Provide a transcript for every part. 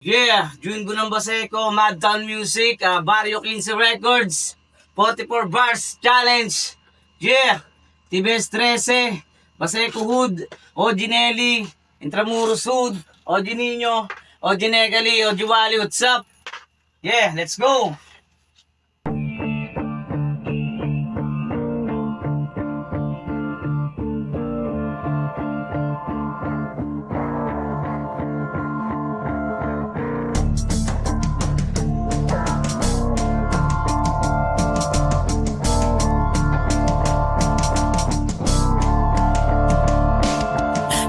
Yeah, Jungo ng Baseco, Madtown Music, Barrio 15 Records, 44 Bars Challenge. Yeah, Tibes 13, Baseco Hood, Ojinelli, Intramuros Hood, Ojinino, Ojinegali, Ojiwali, what's up? Yeah, let's go!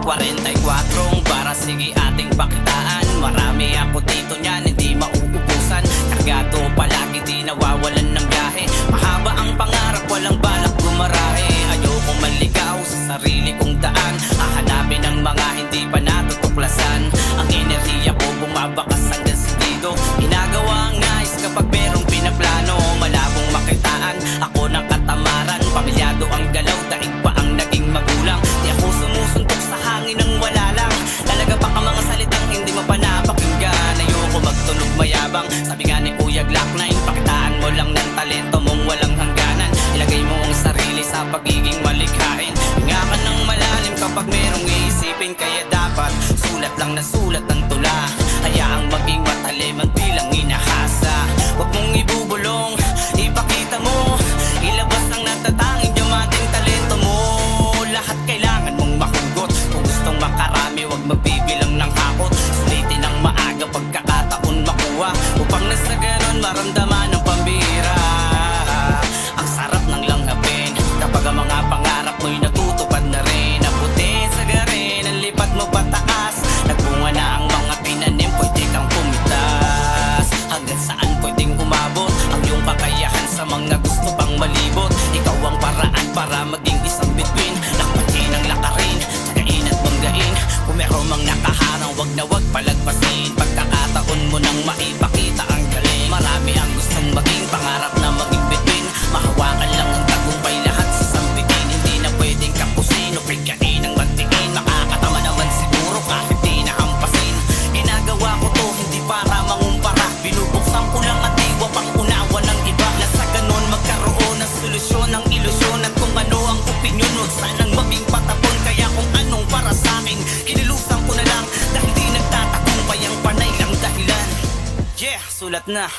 44 para sige ating pakitaan. Marami ako dito niyan, hindi mauubusan. Kargado palagi, di nawawalan ng biyahe. Mahaba ang pangarap, walang balak gumarahe. Ayoko maligaw sa sarili kong daan. Hahanapin ang mga hindi pa natutuklasan. Ang enerhiya ko bumabakas hanggang sentido. Ginagawa ang nais kapag merong pinaplano. Malabong makitaan, ako ng katamaran. Pamilyado ang galaw, daig pa ang naging magulang. Di ako sumusuntok sa hangin ng wala lang. Talaga pa ka mga salitang hindi mo pa napakinggan. Ayoko magtunog mayabang, sabi nga ni Kuya Glock 9. Pakitaan mo lang ng talento mong walang hangganan. Ilagay mo ang sarili sa pagiging malikhain. Hinga ka ng malalim kapag merong iisipin. Kaya dapat sulat lang na sulat ang tula. Hayaang maging matalim ang bilang inahasa. Huwag mong ibubulong, ipakita mo. Ilabas ang natatanging diamanting talento mo. Lahat kailangan mong mahugot. Kung gustong makarami, huwag magbibilang ng hakot. Sulitin ang maaga pagkakataon makuha, upang nasa ganon maramdaman ang pambira. Ang sarap ng langhapin kapag ang mga pangarap mo'y natutupad na rin. Naputi sa garin, ang lipat mo pataas. Nagbunga na ang mga tinanim, pwede kang pumitas. Hanggang saan pwedeng umabot ang iyong kakayahan sa mga gusto pang malibot. Ikaw ang paraan para maging isang bituin. Lakpatin ang lakarin, tsagain at banggain. Kung meron mang nakaharang, wag na wag palagpasin. Pagkakataon mo nang maipakita ang galing. Marami ang gustong maging pangarap na maging bituin. Mahawakan lang ang tagumpay, lahat sa sambitin. Hindi na pwedeng kapusin o pigyain ang bantiin. Makakatama naman siguro kahit di nahampasin. Ginagawa ko to hindi para mangumpara. Binubuksan ko lang at iwa pang unawa ng iba. Na sa ganon magkaroon ng solusyon ng ilusyon. At kung ano ang opinyon, huwag sanang maging patapon. Kaya kung anong para sa akin, inilusan ko na lang. Dahil di nagtatagumpay ang panay lang dahilan. Yeah, sulat na.